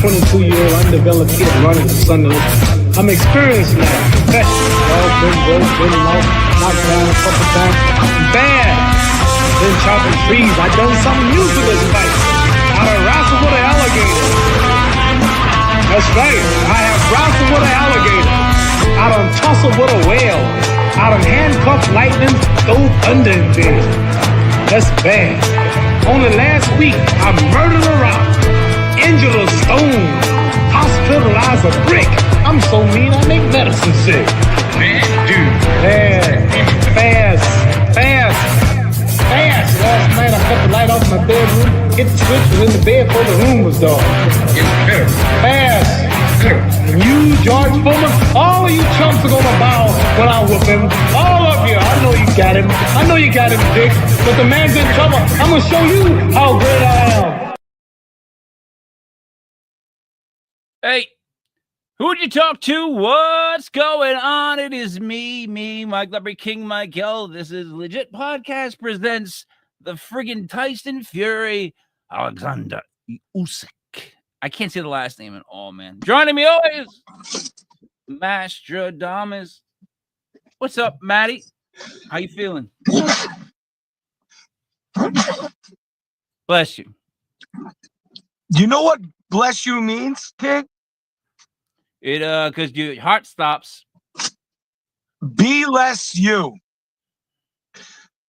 22-year-old undeveloped kid running for Sunday. I'm experienced now. Professional. Been broke, been lost, knocked down a couple times. Bad. Been chopping trees. I done something new to this fight. I done wrestled with an alligator. That's right. I have wrestled with an alligator. I done tussled with a whale. I done handcuffed lightning, throw thunder in bed. That's bad. Only last week, I murdered a rock, injured a stone, hospitalized a brick. I'm so mean, I make medicine sick. Man, dude. Fast. Last night, I cut the light off my bedroom, hit the switch, was in the bed before the room was dark. Fast. You, George Foreman, all of you chumps are gonna bow when I whoop him. All of you. I know you got him. I know you got him, Dick. But the man's in trouble. I'm gonna show you how great I am. Hey, who'd you talk to? What's going on? It is me, Mike Leopard King Michael. This is Legit Podcast presents the friggin' Tyson Fury Alexander Usyk. I can't say the last name at all, man. Joining me always, Mastradomus. What's up, Matty? How you feeling? Bless you. You know what bless you means, kid? It because your heart stops. Be less you.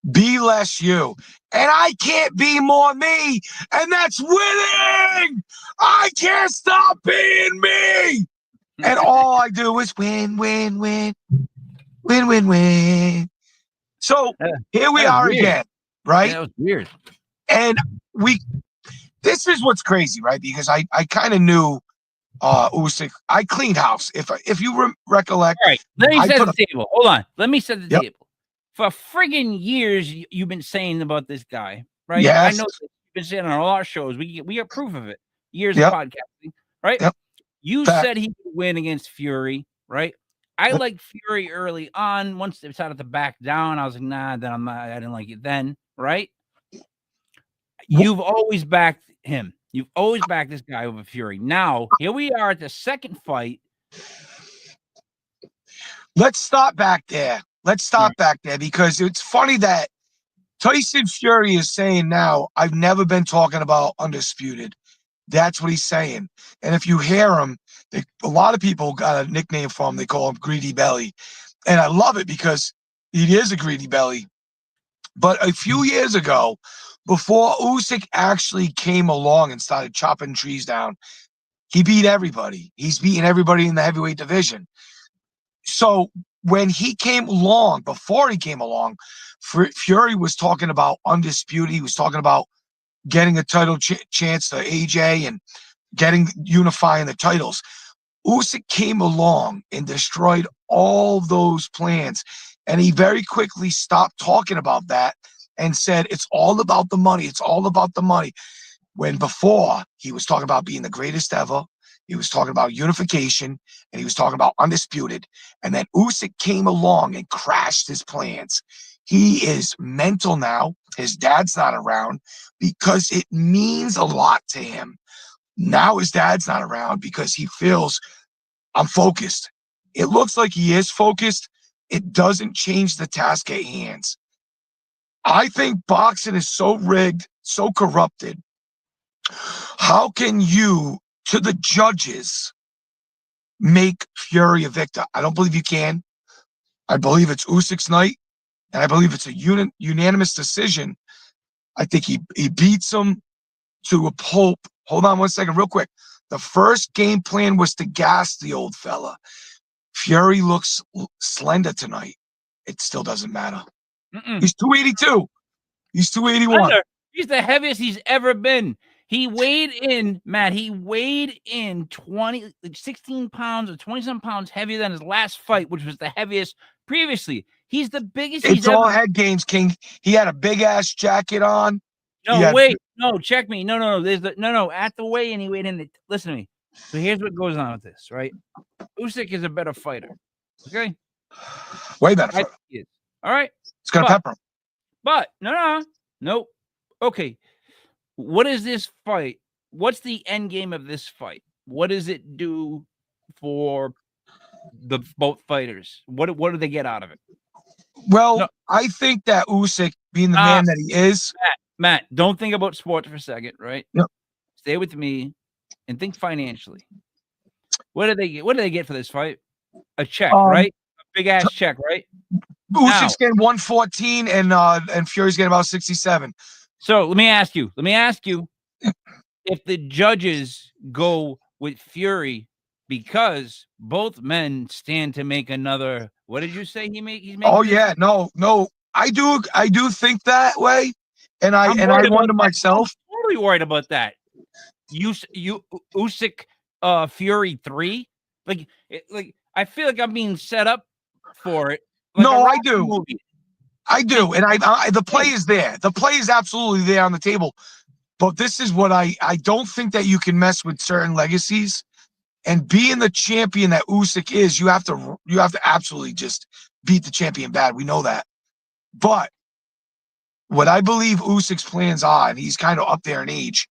Be less you. And I can't be more me. And that's winning. I can't stop being me. And all I do is win. So here we are again, right? That was weird. And this is what's crazy, right? Because I kind of knew Usyk. I cleaned house. If you recollect. All right, let me set the table. Hold on. Let me set the table. For friggin' years, you've been saying about this guy, right? Yes. I know you've been saying on all our shows. We got proof of it. Years of podcasting, right? Yep. You said he could win against Fury, right? I liked Fury early on. Once they decided to back down, I was like, nah, then I didn't like it then, right? You've always backed him. You've always backed this guy over Fury. Now, here we are at the second fight. Let's stop back there. Back there because it's funny that Tyson Fury is saying now, I've never been talking about undisputed. That's what he's saying. And if you hear him, a lot of people got a nickname for him. They call him Greedy Belly. And I love it because he is a greedy belly. But a few years ago, before Usyk actually came along and started chopping trees down, he beat everybody. He's beaten everybody in the heavyweight division. So when he came along, before he came along, Fury was talking about undisputed. He was talking about getting a title chance to AJ and unifying the titles. Usyk came along and destroyed all those plans. And he very quickly stopped talking about that and said, it's all about the money. It's all about the money. When before he was talking about being the greatest ever, he was talking about unification, and he was talking about undisputed. And then Usyk came along and crashed his plans. He is mental now. His dad's not around because it means a lot to him. Now his dad's not around because he feels, I'm focused. It looks like he is focused. It doesn't change the task at hand. I think boxing is so rigged, so corrupted. How can you, to the judges, make Fury a victor? I don't believe you can. I believe it's Usyk's night, and I believe it's a unanimous decision. I think he beats him to a pulp. Hold on one second, real quick. The first game plan was to gas the old fella. Fury looks slender tonight. It still doesn't matter. He's 282. He's 281. He's the heaviest he's ever been. He weighed in, Matt. He weighed in 16 pounds or 20-some pounds heavier than his last fight, which was the heaviest previously. He's the biggest. It's all head games, King. He had a big ass jacket on. No, check me. No. There's no. At the weigh-in, he weighed in. Listen to me. So here's what goes on with this, right? Usyk is a better fighter. Okay, way better fighter. All right. It's gonna pepper him. But no. Okay. What is this fight? What's the end game of this fight? what does it do for the both fighters? What do they get out of it? Well, No. I think that Usyk, being the man that he is, Matt, don't think about sports for a second, right? Yep. Stay with me and think financially. What do they get? What do they get for this fight? A check, right? A big ass check, right? Usyk's getting 114 and Fury's getting about 67. So let me ask you, if the judges go with Fury because both men stand to make another, what did you say he's making? Oh yeah, no. I do think that way. And I wonder myself. I'm totally worried about that. Usyk Fury 3. Like I feel like I'm being set up for it. Like no, I do. Movie. I do. And I the play is there. The play is absolutely there on the table. But this is what I don't think that you can mess with certain legacies. And being the champion that Usyk is, you have to absolutely just beat the champion bad. We know that. But what I believe Usyk's plans are, and he's kind of up there in age,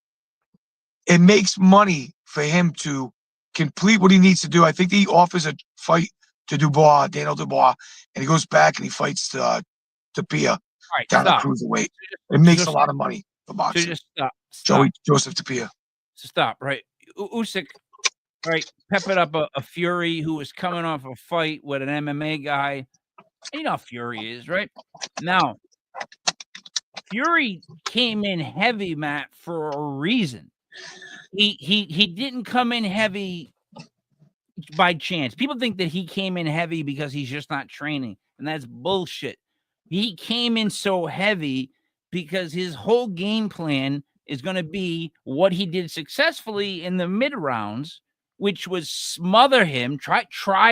it makes money for him to complete what he needs to do. I think he offers a fight to Daniel Dubois, and he goes back and he fights Tapia down at cruiserweight. It makes a lot of money for boxing. So just stop. Joseph Tapia. So stop, right? Usyk, right? Peppered up a Fury who was coming off a fight with an MMA guy. And you know how Fury is, right? Now, Fury came in heavy, Matt, for a reason. He didn't come in heavy by chance. People think that he came in heavy because he's just not training, and that's bullshit. He came in so heavy because his whole game plan is going to be what he did successfully in the mid rounds, which was smother him, try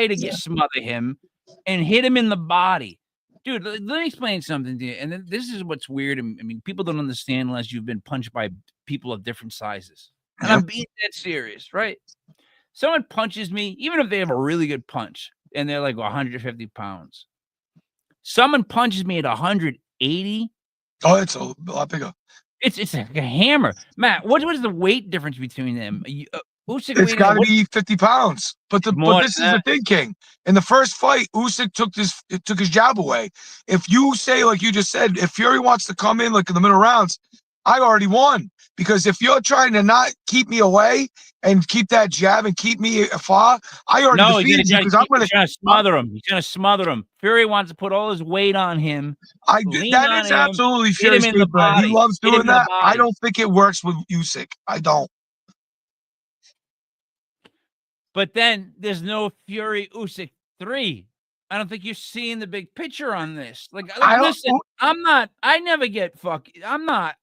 to smother him, and hit him in the body. Dude, let me explain something to you. And this is what's weird. I mean, people don't understand unless you've been punched by people of different sizes. And I'm being dead serious, right? Someone punches me, even if they have a really good punch, and they're like 150 pounds. Someone punches me at 180. Oh, it's a lot bigger. It's like a hammer. Matt, what is the weight difference between them? It's got to be 50 pounds. But this is the thing, King. In the first fight, Usyk took his jab away. If you say, like you just said, if Fury wants to come in like in the middle rounds, I already won. Because if you're trying to not keep me away and keep that jab and keep me afar, I already defeated you because I'm going to smother him. He's going to smother him. Fury wants to put all his weight on him. That is absolutely Fury's game plan. He loves doing that. I don't think it works with Usyk. I don't. But then there's no Fury Usyk 3. I don't think you're seeing the big picture on this. Listen, I never get I'm not.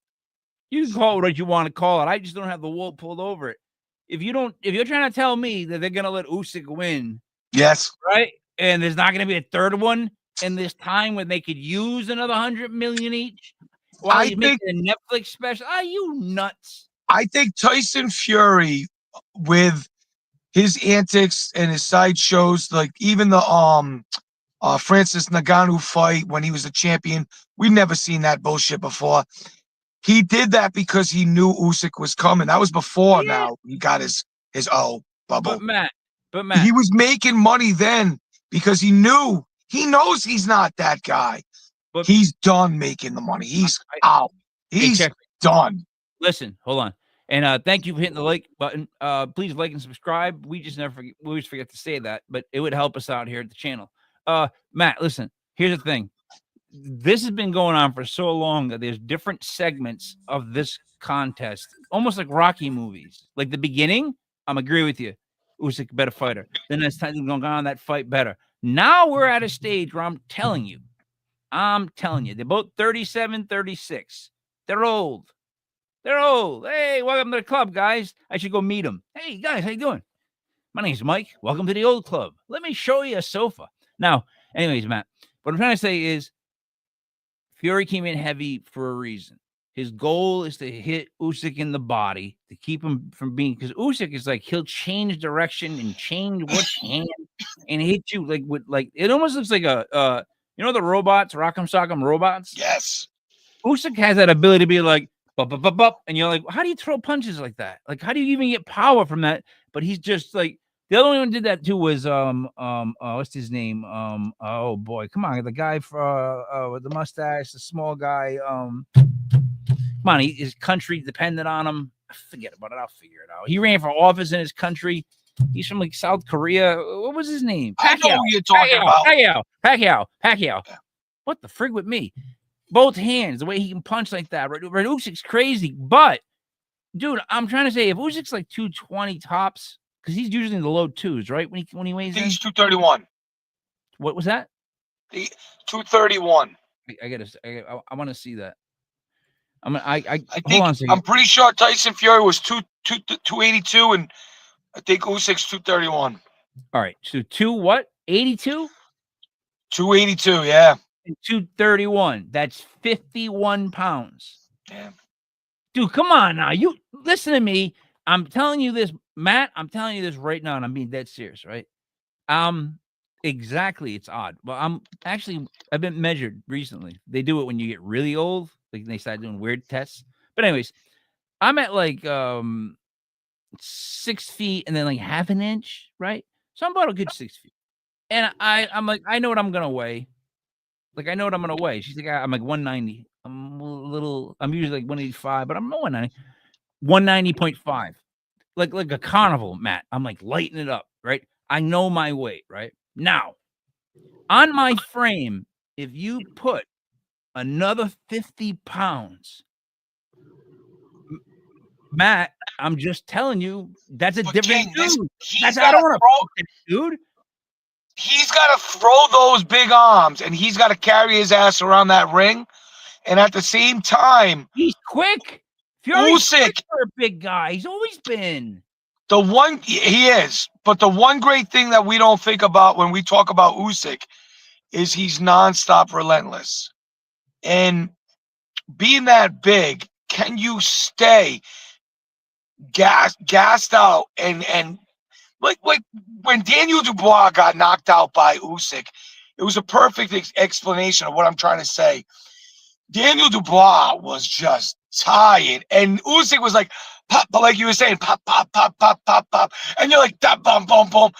You can call it what you want to call it. I just don't have the wool pulled over it. If you're trying to tell me that they're gonna let Usyk win, yes, right, and there's not gonna be a third one in this time when they could use another 100 million each, while he's making a Netflix special, are you nuts? I think Tyson Fury, with his antics and his side shows, like even the Francis Ngannou fight when he was the champion, we've never seen that bullshit before. He did that because he knew Usyk was coming. That was before now he got his bubble. But Matt, he was making money then because he knows he's not that guy. But he's done making the money. He's out. He's done. Listen, hold on. And thank you for hitting the like button. Please like and subscribe. We always forget to say that, but it would help us out here at the channel. Matt, listen, here's the thing. This has been going on for so long that there's different segments of this contest, almost like Rocky movies. Like the beginning, I'm agree with you. Usyk better fighter. Then as time going on, that fight better. Now we're at a stage where I'm telling you, they're both 37, 36. They're old. Hey, welcome to the club, guys. I should go meet them. Hey, guys, how you doing? My name's Mike. Welcome to the old club. Let me show you a sofa. Now, anyways, Matt, what I'm trying to say is Fury came in heavy for a reason. His goal is to hit Usyk in the body to keep him from being, because Usyk is like, he'll change direction and change which hand and hit you like it almost looks like the robots, Rock'em Sock'em robots. Yes. Usyk has that ability to be like, and you're like, how do you throw punches like that? Like, how do you even get power from that? But he's just like the other one who did that too was what's his name? Oh boy, come on, the guy with the mustache, the small guy. Come on, his country depended on him. Forget about it. I'll figure it out. He ran for office in his country. He's from like South Korea. What was his name? I know who you're talking about. Pacquiao. What the frig with me? Both hands, the way he can punch like that. Right, Usyk's crazy, but dude, I'm trying to say if Usyk's like 220 tops, because he's usually in the low twos, right? When he weighs in, he's 231. What was that? 231. I want to see that. I think hold on I'm pretty sure Tyson Fury was 282, and I think Usyk's 231. All right, so 82? 282, yeah. And 231. That's 51 pounds. Damn. Dude, come on now. You listen to me. I'm telling you this, Matt. I'm telling you this right now, and I'm being dead serious, right? Exactly. It's odd. Well, I've been measured recently. They do it when you get really old. Like they start doing weird tests. But anyways, I'm at like 6 feet and then like half an inch, right? So I'm about a good 6 feet. And I'm like, I know what I'm gonna weigh. Like I know what I'm gonna weigh. She's like, I'm like 190. I'm usually like 185, but I'm not 190. 190.5. Like a carnival, Matt. I'm like lighting it up, right? I know my weight, right? Now, on my frame, if you put another 50 pounds, Matt, I'm just telling you, that's a different dude. I don't want to, dude. He's got to throw those big arms, and he's got to carry his ass around that ring. And at the same time, he's quick. Usyk, a big guy. He's always been. He is, but the one great thing that we don't think about when we talk about Usyk is he's nonstop relentless. And being that big, can you stay gassed out and like when Daniel Dubois got knocked out by Usyk, it was a perfect explanation of what I'm trying to say. Daniel Dubois was just tired, and Usyk was like, pop, but like you were saying, pop, pop, pop, pop, pop, pop, and you're like, that boom, boom, boom.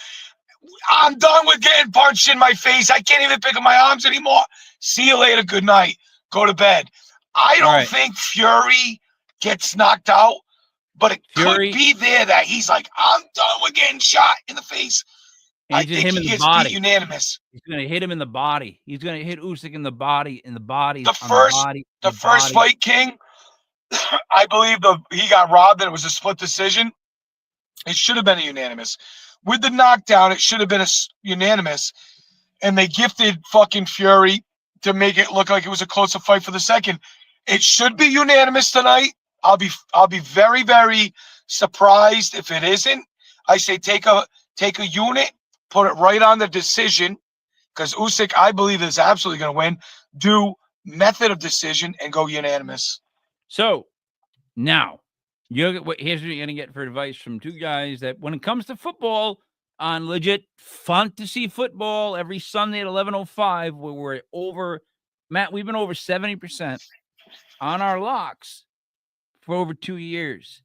I'm done with getting punched in my face. I can't even pick up my arms anymore. See you later. Good night. Go to bed. I don't think Fury gets knocked out, but it could be there that he's like, I'm done with getting shot in the face. I think he gets beat unanimous. He's going to hit him in the body. He's going to hit Usyk in the body, The first fight, King, I believe he got robbed and it was a split decision. It should have been a unanimous. With the knockdown, it should have been a unanimous, and they gifted fucking Fury to make it look like it was a closer fight for the second. It should be unanimous tonight. I'll be very, very surprised if it isn't. I say take a unit, put it right on the decision, because Usyk, I believe, is absolutely going to win. Do method of decision and go unanimous. So now, here's what you're going to get for advice from two guys that when it comes to football, on legit fantasy football every Sunday at 11:05, where we're over, Matt, we've been over 70% on our locks for over 2 years.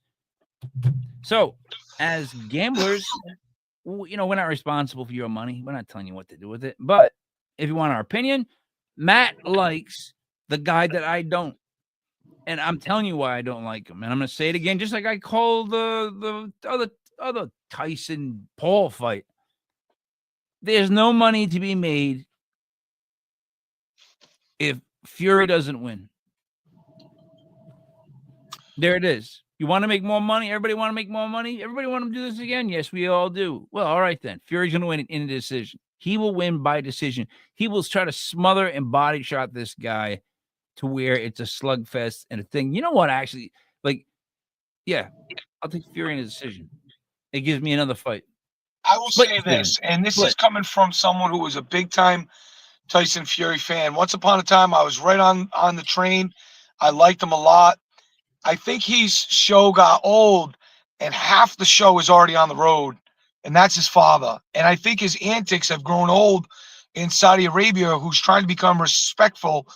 So as gamblers, we're not responsible for your money. We're not telling you what to do with it. But if you want our opinion, Matt likes the guy that I don't. And I'm telling you why I don't like him. And I'm going to say it again, just like I called the other Tyson Paul fight. There's no money to be made if Fury doesn't win. There it is. You want to make more money? Everybody want to make more money? Everybody want to do this again? Yes, we all do. Well, all right then. Fury's going to win in a decision. He will win by decision. He will try to smother and body shot this guy to where it's a slugfest and a thing. You know what? Actually, I'll take Fury in a decision. It gives me another fight. I will say this, and this is coming from someone who was a big-time Tyson Fury fan. Once upon a time, I was right on the train. I liked him a lot. I think his show got old, and half the show is already on the road, and that's his father. And I think his antics have grown old in Saudi Arabia, who's trying to become respectful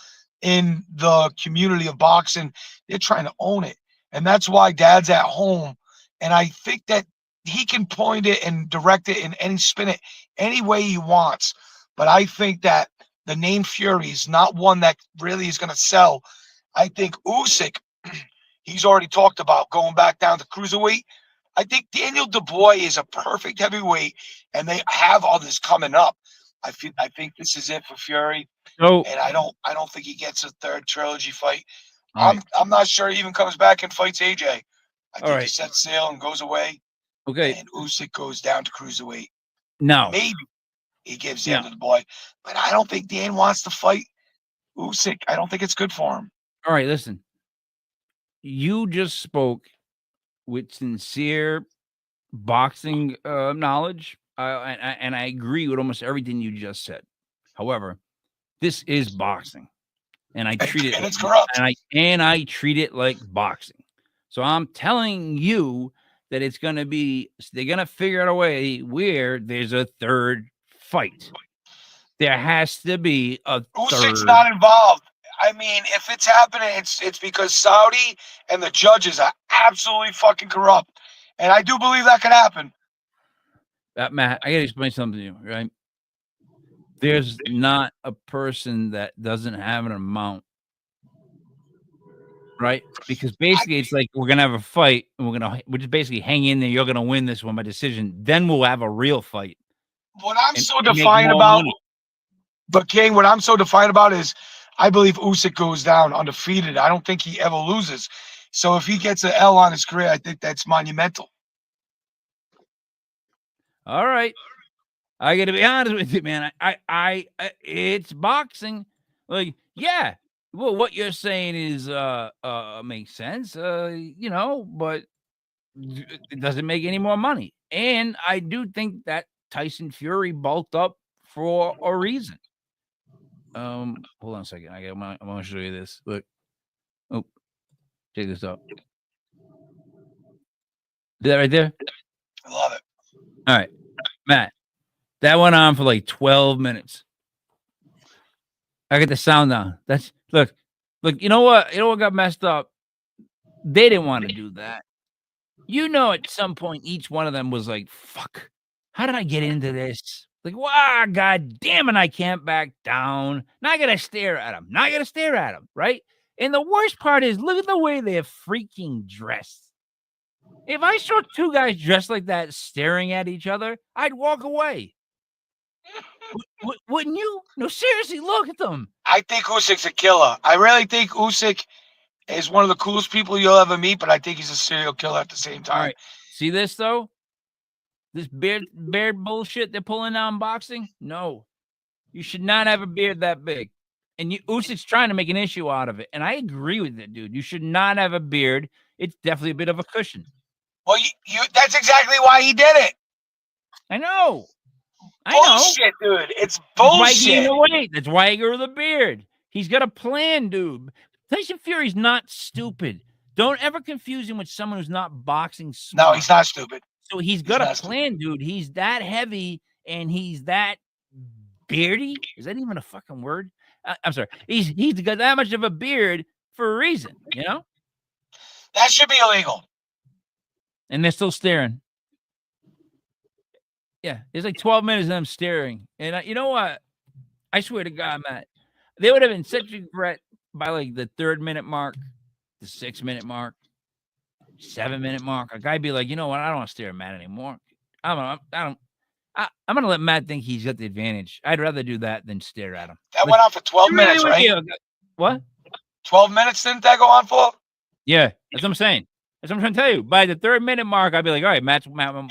in the community of boxing. They're trying to own it. And that's why Dad's at home. And I think that he can point it and direct it and spin it any way he wants. But I think that the name Fury is not one that really is going to sell. I think Usyk, he's already talked about going back down to cruiserweight. I think Daniel Dubois is a perfect heavyweight, and they have all this coming up. I think this is it for Fury, So, and I don't think he gets a third trilogy fight. all right. I'm not sure he even comes back and fights AJ. I All think he right. sets sail and goes away, Okay. and Usyk goes down to cruiserweight. Now, Maybe he gives Yeah. Daniel Dubois, but I don't think Dan wants to fight Usyk. I don't think it's good for him. all right, listen. You just spoke with sincere boxing knowledge, and I agree with almost everything you just said. However, this is boxing, and I treat it And it's corrupt. and I treat it like boxing. So I'm telling you that it's going to be, they're going to figure out a way where there's a third fight. There has to be a Usyk's third. not involved. I mean, if it's happening, it's because Saudi and the judges are absolutely fucking corrupt. And I do believe that could happen. Matt, I got to explain something to you, right? There's not a person that doesn't have an amount, right? Because basically it's like we're going to have a fight and we're just basically hang in there. You're going to win this one by decision. Then we'll have a real fight. What I'm and so make defiant more about, money. but King, what I'm so defiant about is I believe Usyk goes down undefeated. I don't think he ever loses. So if he gets an L on his career, I think that's monumental. All right. I got to be honest with you, man. I it's boxing. Like, yeah. Well, what you're saying is makes sense. But it doesn't make any more money. And I do think that Tyson Fury bulked up for a reason. Hold on a second. I want to show you this. Look. Oh, check this out. Is that right there? I love it. All right, Matt. That went on for like 12 minutes. I got the sound down. Look. You know what? You know what got messed up? They didn't want to do that. At some point, each one of them was like, "Fuck, how did I get into this?" Like, wow, God damn it, I can't back down. Now I gotta stare at him. Right? And the worst part is, look at the way they're freaking dressed. If I saw two guys dressed like that staring at each other, I'd walk away. Wouldn't you? No, seriously, look at them. I think Usyk's a killer. I really think Usyk is one of the coolest people you'll ever meet, but I think he's a serial killer at the same time. All right. See this, though? This beard bullshit they're pulling out in boxing? No. You should not have a beard that big. And Usyk's trying to make an issue out of it. And I agree with it, dude. You should not have a beard. It's definitely a bit of a cushion. Well, that's exactly why he did it. I know. Bullshit, dude. It's bullshit. That's why he grew the beard. He's got a plan, dude. Tyson Fury's not stupid. Don't ever confuse him with someone who's not boxing smart. No, he's not stupid. So he's got a plan, dude. He's that heavy and he's that beardy. Is that even a fucking word? I'm sorry. He's got that much of a beard for a reason, you know? That should be illegal. And they're still staring. Yeah, it's like 12 minutes of them staring. And you know what? I swear to God, Matt, they would have been such a regret by like the 3rd minute mark, the 6th minute mark, 7-minute mark. A guy be like, you know what? I don't want to stare at Matt anymore. I'm gonna let Matt think he's got the advantage. I'd rather do that than stare at him. That went on for 12 minutes, right? What? 12 minutes didn't that go on for? Yeah, that's what I'm saying. That's what I'm trying to tell you. By the 3rd minute mark, I'd be like, all right, Matt's can have it.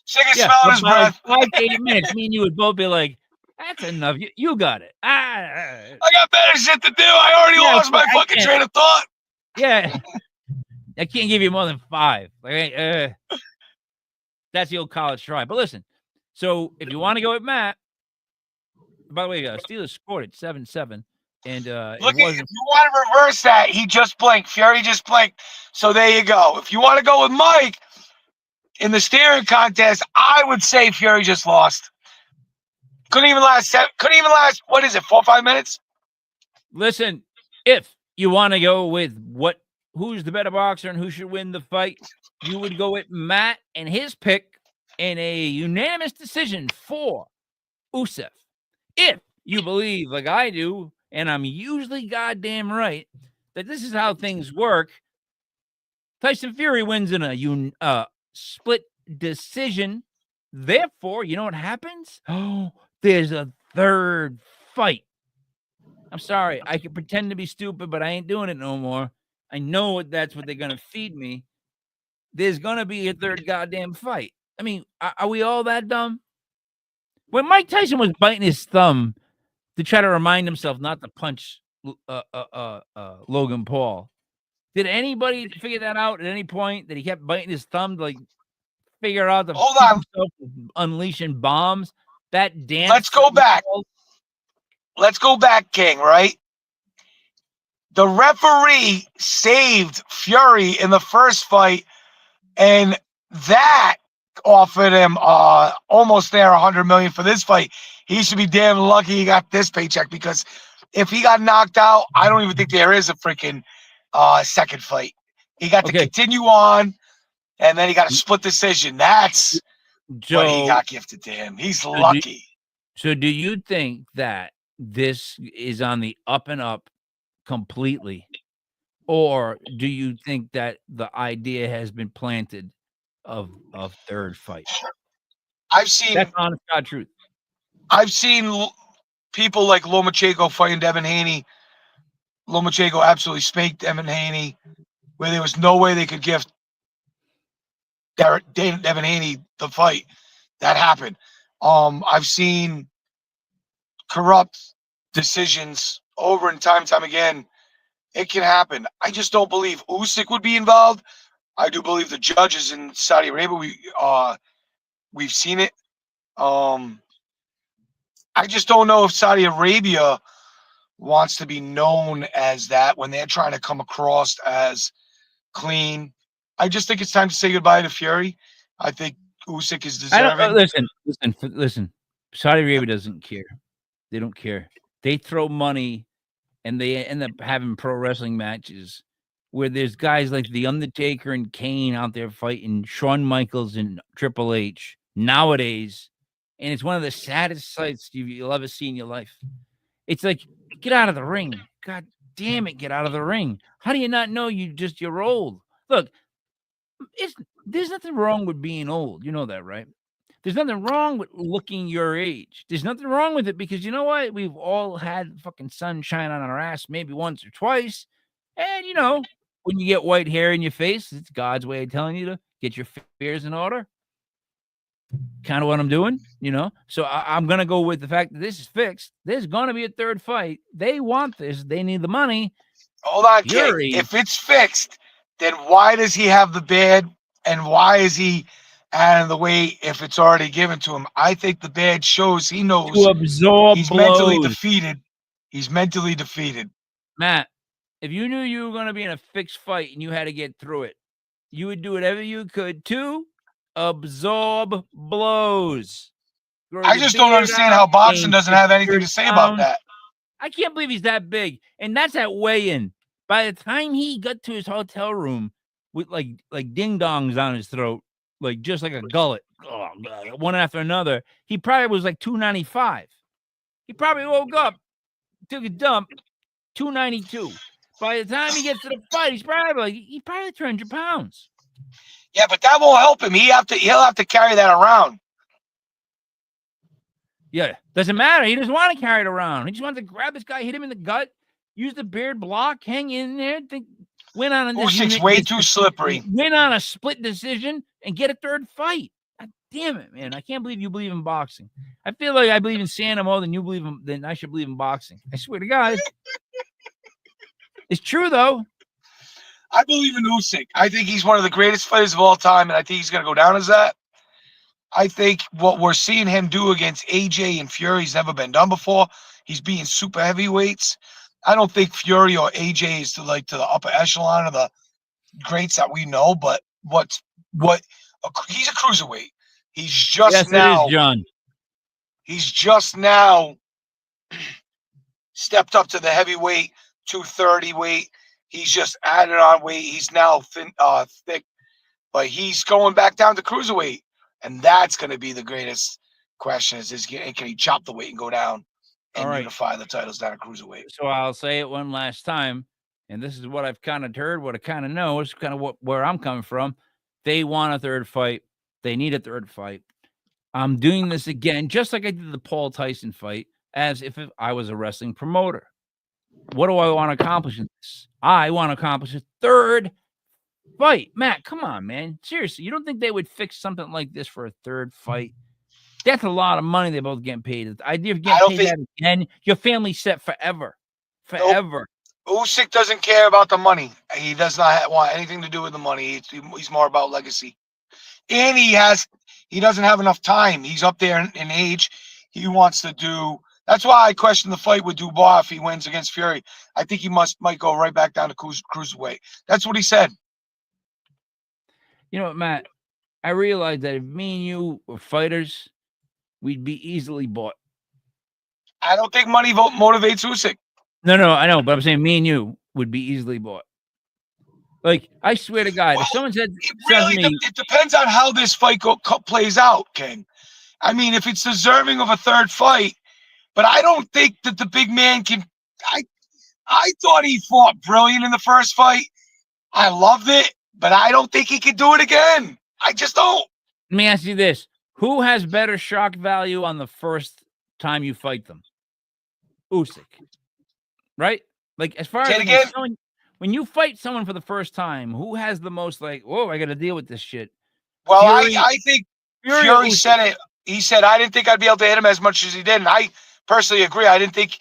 She can smell his breath. 5 to 8 minutes, me and you would both be like, that's enough. You got it. I got better shit to do. I already lost my fucking train of thought. Yeah. I can't give you more than 5. Like, that's the old college try. But listen, so if you want to go with Matt, by the way, Steelers scored at 7-7. And look, if you want to reverse that, he just blinked. Fury just blinked. So there you go. If you want to go with Mike in the staring contest, I would say Fury just lost. Couldn't even last. What is it? 4 or 5 minutes? Listen, if you want to go with who's the better boxer and who should win the fight, you would go with Matt and his pick in a unanimous decision for Usyk. If you believe, like I do, and I'm usually goddamn right, that this is how things work, Tyson Fury wins in a split decision. Therefore, you know what happens? Oh, there's a third fight. I'm sorry. I can pretend to be stupid, but I ain't doing it no more. I know that's what they're going to feed me. There's going to be a third goddamn fight. I mean, are we all that dumb? When Mike Tyson was biting his thumb to try to remind himself not to punch Logan Paul, did anybody figure that out at any point, that he kept biting his thumb to like figure out the Hold on. unleashing bombs? That dance. Let's go back. Let's go back, King, right? The referee saved Fury in the first fight, and that offered him almost there $100 million for this fight. He should be damn lucky he got this paycheck, because if he got knocked out, I don't even think there is a freaking second fight. He got to continue on, and then he got a split decision. That's what he got gifted to him. He's lucky. So do you think that this is on the up and up completely, or do you think that the idea has been planted of third fight? I've seen that's honest God truth. I've seen people like Lomachenko fighting Devin Haney. Lomachenko absolutely spanked Devin Haney, where there was no way they could give Devin Haney the fight. That happened. I've seen corrupt decisions over and time again. It can happen. I just don't believe Usyk would be involved. I do believe the judges in Saudi Arabia, we've seen it. I just don't know if Saudi Arabia wants to be known as that when they're trying to come across as clean. I just think it's time to say goodbye to Fury. I think Usyk is deserving. Listen. Saudi Arabia doesn't care. They don't care. They throw money, and they end up having pro wrestling matches where there's guys like The Undertaker and Kane out there fighting Shawn Michaels and Triple H nowadays. And it's one of the saddest sights you'll ever see in your life. It's like, get out of the ring. God damn it, get out of the ring. How do you not know you're old? Look, there's nothing wrong with being old. You know that, right? There's nothing wrong with looking your age. There's nothing wrong with it, because you know what? We've all had fucking sunshine on our ass maybe once or twice. And, when you get white hair in your face, it's God's way of telling you to get your affairs in order. Kind of what I'm doing, So I'm going to go with the fact that this is fixed. There's going to be a third fight. They want this. They need the money. Hold on, Fury. If it's fixed, then why does he have the bid, and why is he out of the way if it's already given to him? I think the bid shows he knows to absorb he's blows. Mentally defeated. He's mentally defeated. Matt, if you knew you were going to be in a fixed fight and you had to get through it, you would do whatever you could to absorb blows. I just don't understand how boxing doesn't have anything to say about that. I can't believe he's that big. And that's at weigh-in. By the time he got to his hotel room with like ding-dongs on his throat, like just like a gullet, one after another, he probably was like 295. He probably woke up, took a dump, 292. By the time he gets to the fight, he's probably 300 pounds. Yeah, but that won't help him. He'll have to carry that around. Yeah, doesn't matter. He doesn't want to carry it around. He just wants to grab this guy, hit him in the gut, use the beard block, hang in there, win on Usyk's way too slippery. Win on a split decision and get a third fight. God damn it, man! I can't believe you believe in boxing. I feel like I believe in Santa more than I should believe in boxing. I swear to God. It's true though. I believe in Usyk. I think he's one of the greatest fighters of all time, and I think he's going to go down as that. I think what we're seeing him do against AJ and Fury's never been done before. He's beating super heavyweights. I don't think Fury or AJ is to the upper echelon of the greats that we know, but he's a cruiserweight. He's just now. It is, John. He's just now stepped up to the heavyweight 230 weight. He's just added on weight. He's now thick, but he's going back down to cruiserweight, and that's going to be the greatest question: can he chop the weight and go down and unify the titles down at cruiserweight? So I'll say it one last time, and this is what I've kind of heard, what I kind of know is kind of where I'm coming from. They want a third fight. They need a third fight. I'm doing this again, just like I did the Paul Tyson fight, as if I was a wrestling promoter. What do I want to accomplish in this? I want to accomplish a third fight. Matt, come on, man. Seriously, you don't think they would fix something like this for a third fight? That's a lot of money they're both getting paid. The idea of getting paid that again, your family's set forever. Forever. Nope. Usyk doesn't care about the money. He does not want anything to do with the money. He's more about legacy. And he doesn't have enough time. He's up there in age. He wants to do. That's why I question the fight with Dubois if he wins against Fury. I think he might go right back down to cruiserweight. That's what he said. You know what, Matt? I realized that if me and you were fighters, we'd be easily bought. I don't think money motivates Usyk. No, I know, but I'm saying me and you would be easily bought. Like, I swear to God, if someone said to me, it depends on how this fight plays out, King. I mean, if it's deserving of a third fight, but I don't think that the big man can. I thought he fought brilliant in the first fight. I loved it, but I don't think he could do it again. I just don't. Let me ask you this. Who has better shock value on the first time you fight them? Usyk. Right? Like, as far as when you fight someone for the first time, who has the most, like, whoa, I got to deal with this shit? Well, I think Fury said it. He said, I didn't think I'd be able to hit him as much as he did. And I personally agree. I didn't think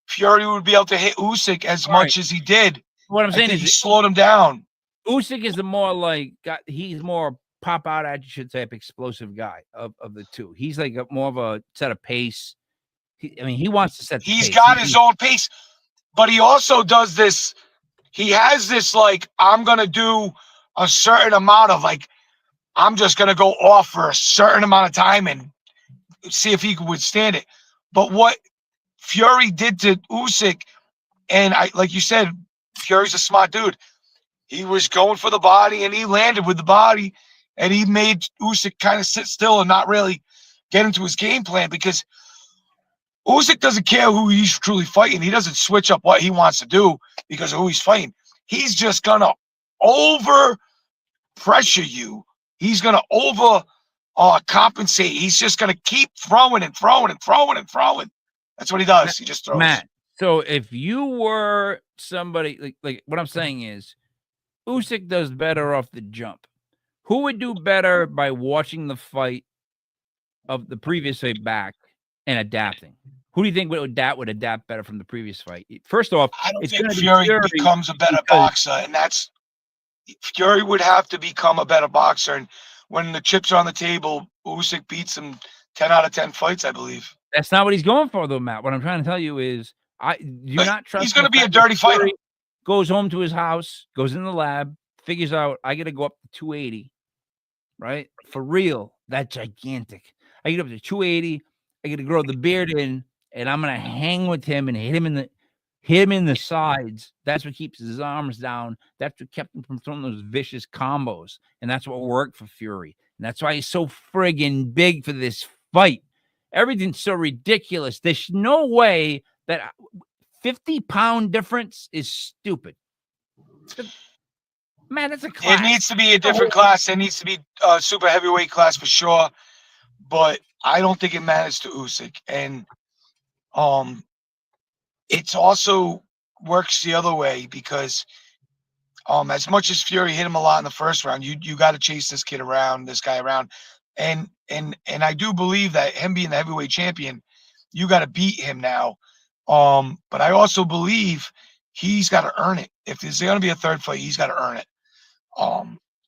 Fury would be able to hit Usyk as much as he did. What I'm saying is he slowed him down. Usyk is the more like, he's more pop out attitude type explosive guy of the two. He's like more of a set of pace. He wants to set the He's pace. got his own pace, but he also does this. He has this, like, I'm going to do a certain amount of, like, I'm just going to go off for a certain amount of time and see if he can withstand it. But what Fury did to Usyk, and like you said, Fury's a smart dude. He was going for the body, and he landed with the body, and he made Usyk kind of sit still and not really get into his game plan, because Usyk doesn't care who he's truly fighting. He doesn't switch up what he wants to do because of who he's fighting. He's just going to over pressure you. He's going to over compensate. He's just going to keep throwing and throwing and throwing and throwing. That's what he does. He just throws. Matt, so if you were somebody, like what I'm saying is, Usyk does better off the jump. Who would do better by watching the fight of the previous fight back and adapting? Who do you think would adapt better from the previous fight? First off, I don't think Fury becomes a better boxer, and that's Fury would have to become a better boxer. And when the chips are on the table, Usyk beats him 10 out of 10 fights, I believe. That's not what he's going for, though, Matt. What I'm trying to tell you is, I do not trust. He's going to be a dirty fighter. Goes home to his house, goes in the lab, figures out I got to go up to 280, right? For real, that's gigantic. I get up to 280. I got to grow the beard in, and I'm gonna hang with him and hit him in the sides. That's what keeps his arms down. That's what kept him from throwing those vicious combos, and that's what worked for Fury. And that's why he's so friggin' big for this fight. Everything's so ridiculous. There's no way that 50-pound difference is stupid. Man, that's a class. It needs to be a different class. It needs to be a super heavyweight class for sure. But I don't think it matters to Usyk. And it's also works the other way, because as much as Fury hit him a lot in the first round, you got to chase this guy around. And I do believe that him being the heavyweight champion, you got to beat him now. But I also believe he's got to earn it. If there's going to be a third fight, he's got to earn it.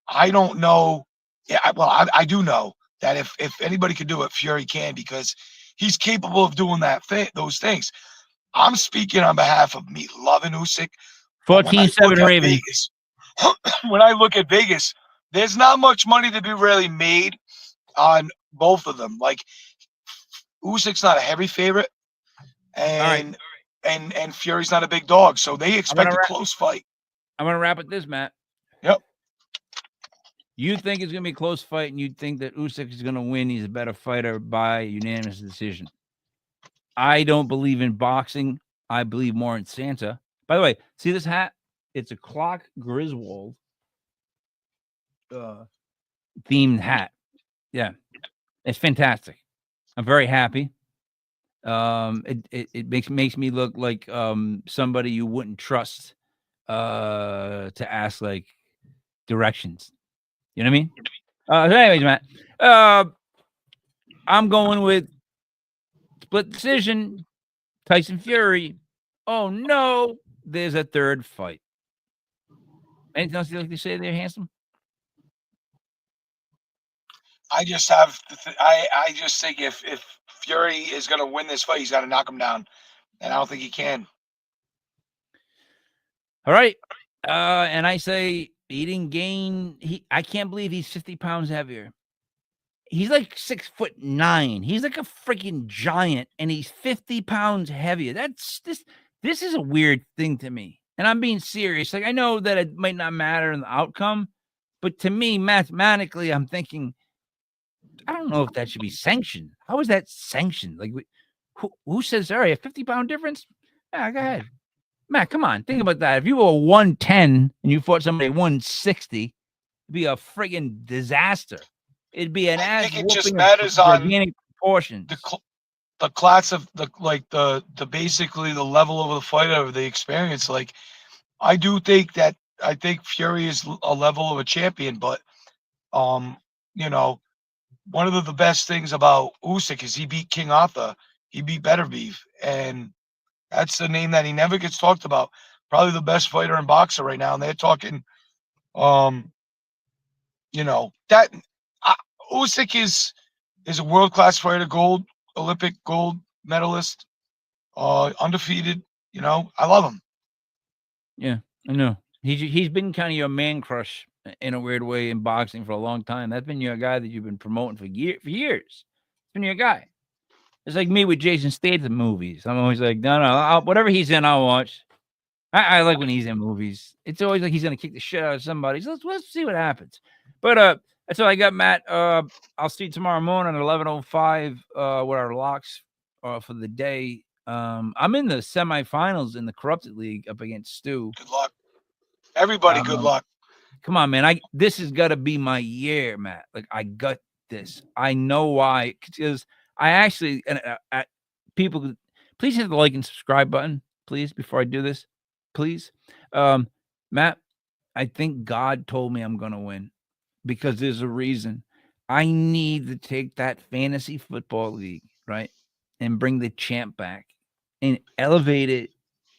I don't know. Yeah, I do know that if anybody could do it, Fury can, because he's capable of doing those things. I'm speaking on behalf of me loving Usyk. 14-7 Ravens. When I look at Vegas, there's not much money to be really made on both of them. Like, Usyk's not a heavy favorite. And and Fury's not a big dog, so they expect a close fight. I'm gonna wrap with this, Matt. Yep. You think it's gonna be a close fight, and you think that Usyk is gonna win. He's a better fighter by unanimous decision. I don't believe in boxing. I believe more in Santa. By the way, see this hat? It's a Clark Griswold themed hat. Yeah, it's fantastic. I'm very happy. It makes me look like somebody you wouldn't trust to ask like directions. You know what I mean? So anyways, Matt, I'm going with split decision. Tyson Fury. Oh no, there's a third fight. Anything else you'd like to say there, handsome? I just have. I just think if Fury is going to win this fight, he's got to knock him down, and I don't think he can. All right, and I say he didn't gain. I can't believe he's 50 pounds heavier. He's like 6'9". He's like a freaking giant, and he's 50 pounds heavier. This is a weird thing to me, and I'm being serious. Like I know that it might not matter in the outcome, but to me, mathematically, I'm thinking, I don't know if that should be sanctioned. How is that sanctioned? Like, who says, all right, a 50-pound difference? Yeah, go ahead. Matt, come on. Think about that. If you were 110 and you fought somebody 160, it'd be a friggin' disaster. It'd be an ass. I think it just matters on proportions. The class of the basically the level of the fighter, of the experience. Like, I think Fury is a level of a champion, but you know, one of the best things about Usyk is he beat King Arthur. He beat Better Beef, and that's the name that he never gets talked about. Probably the best fighter in boxer right now, and they're talking, that Usyk is a world-class fighter, Olympic gold medalist, undefeated. I love him. Yeah, I know. He's been kind of your man crush in a weird way in boxing for a long time. That's been your guy that you've been promoting for years. It's been your guy. It's like me with Jason Statham movies. I'm always like, no, whatever he's in, I'll watch. I like when he's in movies. It's always like he's gonna kick the shit out of somebody. So let's see what happens. But that's all I got, Matt. I'll see you tomorrow morning at 11:05 with our locks for the day. I'm in the semifinals in the Corrupted League up against Stu. Good luck, everybody. Good luck. Come on, man. This has got to be my year, Matt. Like I got this. I know why. Because I actually people, please hit the like and subscribe button, please, before I do this, please. Matt, I think God told me I'm gonna win because there's a reason. I need to take that fantasy football league, right, and bring the champ back and elevate it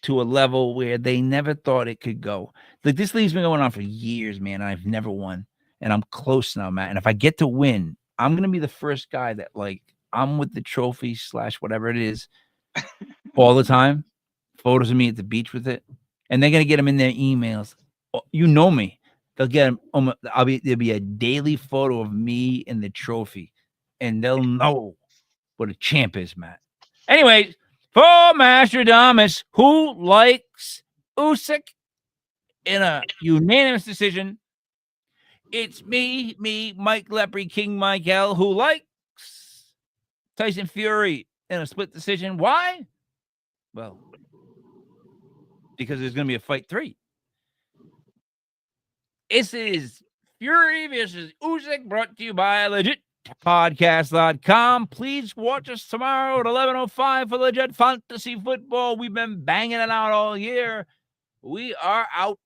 to a level where they never thought it could go. Like this league's been going on for years, man. And I've never won, and I'm close now, Matt. And if I get to win, I'm gonna be the first guy that I'm with the trophy / whatever it is all the time. Photos of me at the beach with it, and they're gonna get them in their emails. You know me. They'll get them. There'll be a daily photo of me and the trophy, and they'll know what a champ is, Matt. Anyways, for Mastradomus, who likes Usyk in a unanimous decision, it's me, Mike Lepre, King Michael, who likes Tyson Fury in a split decision. Why? Well, because there's going to be a fight 3. This is Fury versus Usyk, brought to you by LegitPodcast.com. Please watch us tomorrow at 11:05 for Legit Fantasy Football. We've been banging it out all year. We are out.